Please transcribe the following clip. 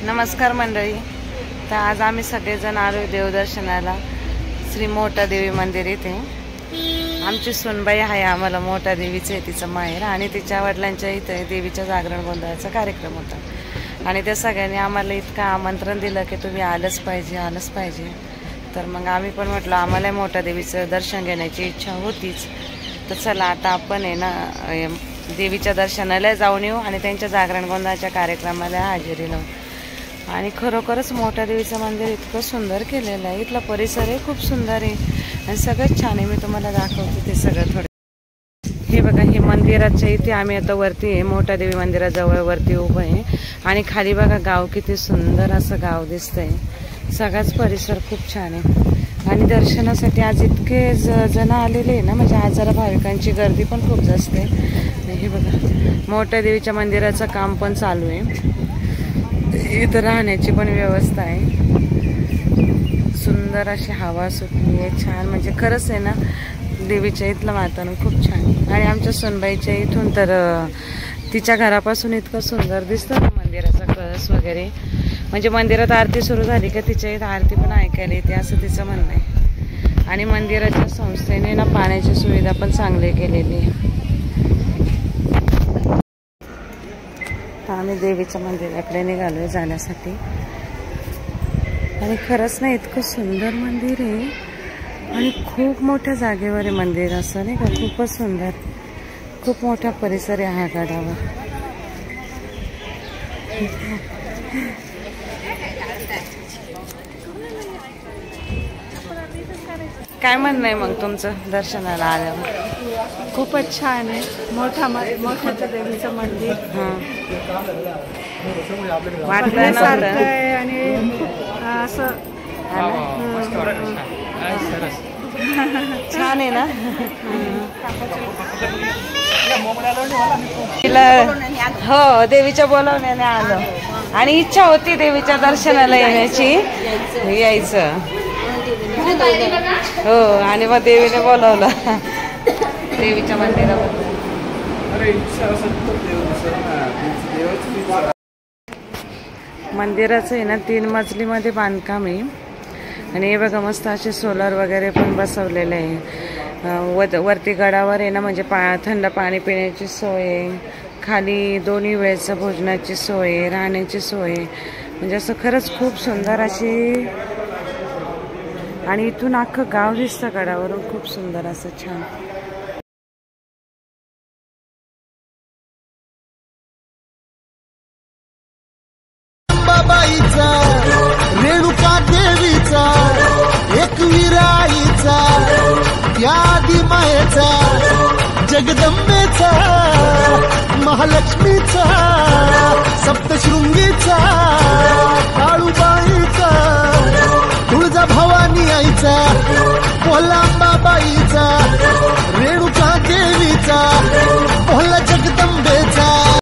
नमस्कार मंडळी. तर आज आम्ही सगळेजण आलो देवदर्शनाला श्री मोठा देवी मंदिर इथे. आमची सुनबाई आहे, आम्हाला मोठा देवीचं आहे तिचं माहेर, आणि तिच्या वडिलांच्या इथे देवीच्या जागरण गोंधळाचा कार्यक्रम होता आणि त्या सगळ्यांनी आम्हाला इतकं आमंत्रण दिलं की तुम्ही आलंच पाहिजे. तर मग आम्ही पण म्हटलं आम्हाला मोठा देवीचं दर्शन घेण्याची इच्छा होतीच. तर चला आता आपण आहे ना देवीच्या दर्शनाला जाऊन येऊ आणि त्यांच्या जागरण गोंधळाच्या कार्यक्रमाला हजेरी लावू. आणि खरोखरच मोठा देवीचं मंदिर इतकं सुंदर केलेलं आहे. इथला परिसरही खूप सुंदर आहे आणि सगळंच छान आहे. मी तुम्हाला दाखवते ते सगळं थोडं. हे बघा, हे मंदिराच्या इथे आम्ही आता वरती आहे, मोठा देवी मंदिराजवळ वरती उभं आहे. आणि खाली बघा गाव, किती सुंदर असं गाव दिसतंय. सगळाच परिसर खूप छान आहे आणि दर्शनासाठी आज इतके जण आलेले आहे ना, म्हणजे आज जरा भाविकांची गर्दी पण खूप जास्त आहे. हे बघा, मोठ्या देवीच्या मंदिराचं काम पण चालू आहे. इथं राहण्याची पण व्यवस्था आहे. सुंदर अशी हवा सुटली आहे, छान. म्हणजे खरंच आहे ना, देवीच्या इथलं वातावरण खूप छान आहे. आणि आमच्या सोनबाईच्या इथून तर तिच्या घरापासून इतकं सुंदर दिसतं ना मंदिराचा कळस वगैरे. म्हणजे मंदिरात आरती सुरू झाली का तिच्या इथं आरती पण ऐकायला येते असं तिचं म्हणणं आहे. आणि मंदिराच्या संस्थेने ना पाण्याची सुविधा पण चांगली केलेली आहे. आम्ही देवीच्या मंदिराकडे निघालोय जाण्यासाठी. आणि खरंच ना इतकं सुंदर मंदिर आहे आणि खूप मोठ्या जागेवर आहे मंदिर, असं नाही का. खूपच सुंदर, खूप मोठा परिसर आहे हा गडावर. काय म्हणणं आहे मग तुमचं दर्शनाला आल्यावर? खूपच छान आहे. मोठ्या देवीचं मंदिर वाटल्यासारखं आहे आणि असं छान आहे ना. तिला हो देवीच्या बोलावण्याने आलो आणि इच्छा होती देवीच्या दर्शनाला येण्याची, यायचं हो. आणि मग देवीने बोलावलं देवीच्या मंदिराबद्दल. मंदिराचं आहे ना 3 मजलीमध्ये बांधकाम आहे. आणि हे बघा, मस्त असे सोलर वगैरे पण बसवलेले आहे. वरती गडावर आहे ना, म्हणजे थंड पाणी पिण्याची सोय आहे. खाली 2 वेळेचं भोजनाची सोय आहे, राहण्याची सोय आहे. म्हणजे असं खरंच खूप सुंदर अशी. आणि इथून अख्खं गाव दिसतं गडावरून, खूप सुंदर असं छान. बाबाईचा, रेणुका देवीचा, एकविराईचा, या आदिमायेचा, जगदंबेचा, महालक्ष्मीचा, सप्तशृंगीचा,